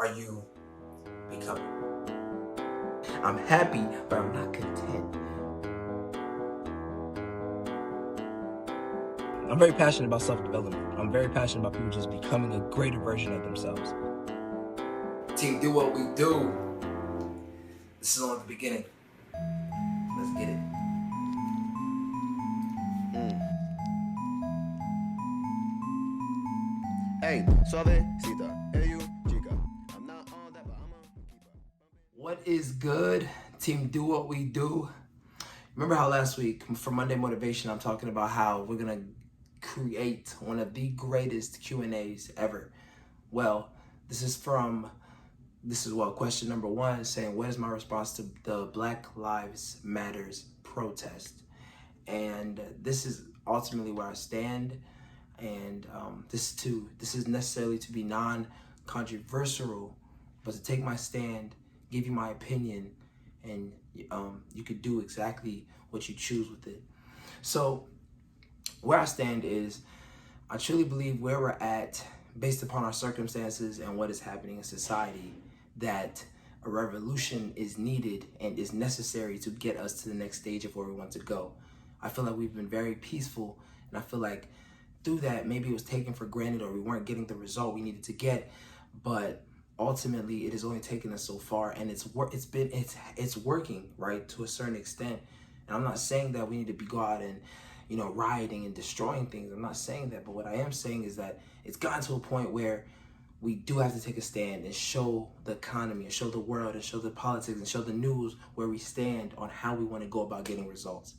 are you becoming? I'm happy, but I'm not content. I'm very passionate about self-development. I'm very passionate about people just becoming a greater version of themselves. Team, do what we do. This is only the beginning. Let's get it. Hey, suavecita, hey you, chica. I'm not on that, but I'ma keep up. What is good? Team, do what we do. Remember how last week for Monday Motivation, I'm talking about how we're gonna create one of the greatest Q&As ever. Well, this is question number 1, saying what is my response to the Black Lives Matters protest? And this is ultimately where I stand. And this is necessarily to be non-controversial, but to take my stand, give you my opinion, and you could do exactly what you choose with it. So where I stand is, I truly believe where we're at, based upon our circumstances and what is happening in society, that a revolution is needed and is necessary to get us to the next stage of where we want to go. I feel like we've been very peaceful, and I feel like through that, maybe it was taken for granted or we weren't getting the result we needed to get, but ultimately it has only taken us so far, and it's working, right, to a certain extent. And I'm not saying that we need to go out and rioting and destroying things. I'm not saying that, but what I am saying is that it's gotten to a point where we do have to take a stand and show the economy and show the world and show the politics and show the news where we stand on how we want to go about getting results.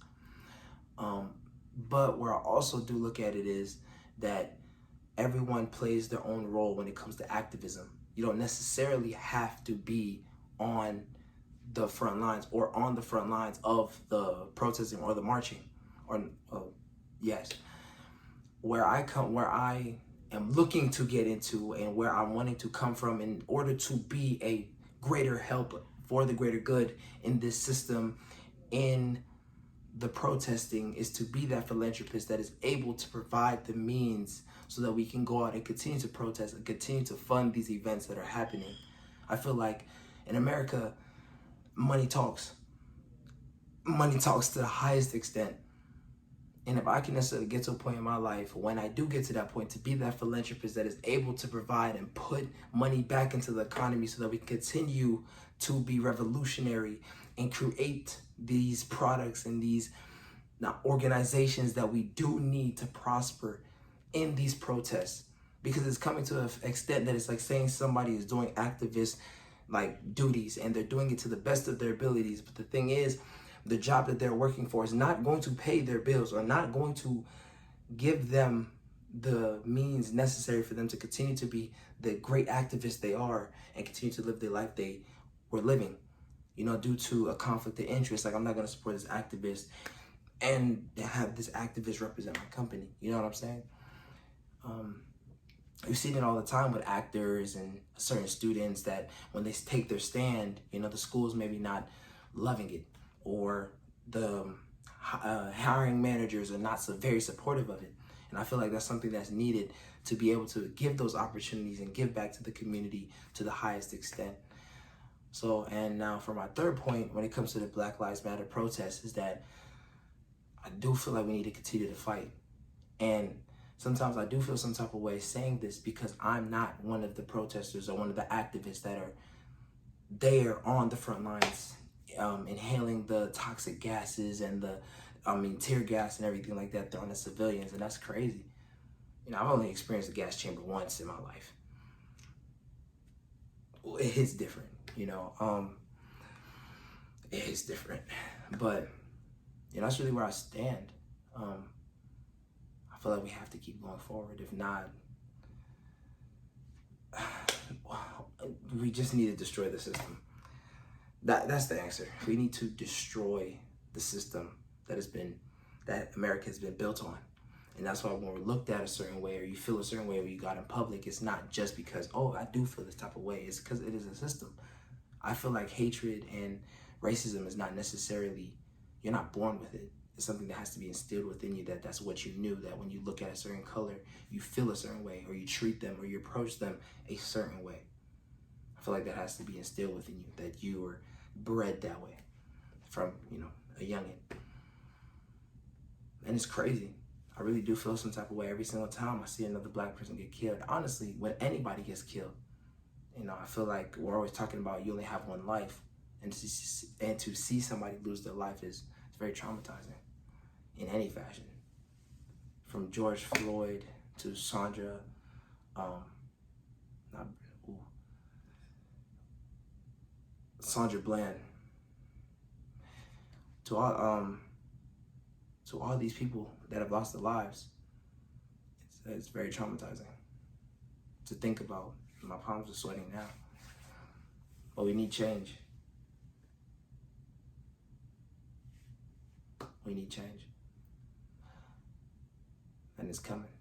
But where I also do look at it is that everyone plays their own role when it comes to activism. You don't necessarily have to be on the front lines or on the front lines of the protesting or the marching. Yes. Where I am looking to get into and where I'm wanting to come from in order to be a greater help for the greater good in this system, in the protesting, is to be that philanthropist that is able to provide the means so that we can go out and continue to protest and continue to fund these events that are happening. I feel like in America, money talks. Money talks to the highest extent. And if I can necessarily get to a point in my life, when I do get to that point, to be that philanthropist that is able to provide and put money back into the economy so that we continue to be revolutionary and create these products and these organizations that we do need to prosper in these protests. Because it's coming to an extent that it's like saying somebody is doing activist duties and they're doing it to the best of their abilities. But the thing is, the job that they're working for is not going to pay their bills or not going to give them the means necessary for them to continue to be the great activists they are and continue to live the life they were living, due to a conflict of interest. Like, I'm not going to support this activist and have this activist represent my company. You know what I'm saying? You've seen it all the time with actors and certain students that when they take their stand, the school's maybe not loving it, or the hiring managers are not so very supportive of it. And I feel like that's something that's needed to be able to give those opportunities and give back to the community to the highest extent. So, and now for my third point, when it comes to the Black Lives Matter protests, is that I do feel like we need to continue to fight. And sometimes I do feel some type of way saying this because I'm not one of the protesters or one of the activists that are there on the front lines, inhaling the toxic gases and the tear gas and everything like that on the civilians. And that's crazy. I've only experienced a gas chamber once in my life. It hits different, it hits different. But that's really where I stand. I feel like we have to keep going forward. If not, we just need to destroy the system. That's the answer. We need to destroy the system that America has been built on. And that's why when we're looked at a certain way, or you feel a certain way when you got in public, it's not just because, oh, I do feel this type of way. It's because it is a system. I feel like hatred and racism is not necessarily, you're not born with it. It's something that has to be instilled within you, that's what you knew, that when you look at a certain color, you feel a certain way, or you treat them or you approach them a certain way. I feel like that has to be instilled within you, that you were bred that way from, a youngin'. And it's crazy. I really do feel some type of way every single time I see another black person get killed. Honestly, when anybody gets killed, I feel like we're always talking about you only have one life, and to see somebody lose their life is very traumatizing in any fashion. From George Floyd to Sandra, Sandra Bland, to all these people that have lost their lives. It's very traumatizing to think about. My palms are sweating now. But we need change. We need change. And it's coming.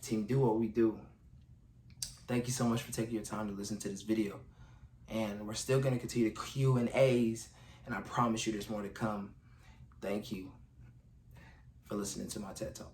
Team, do what we do. Thank you so much for taking your time to listen to this video. And we're still going to continue the Q&As, and I promise you there's more to come. Thank you for listening to my TED Talk.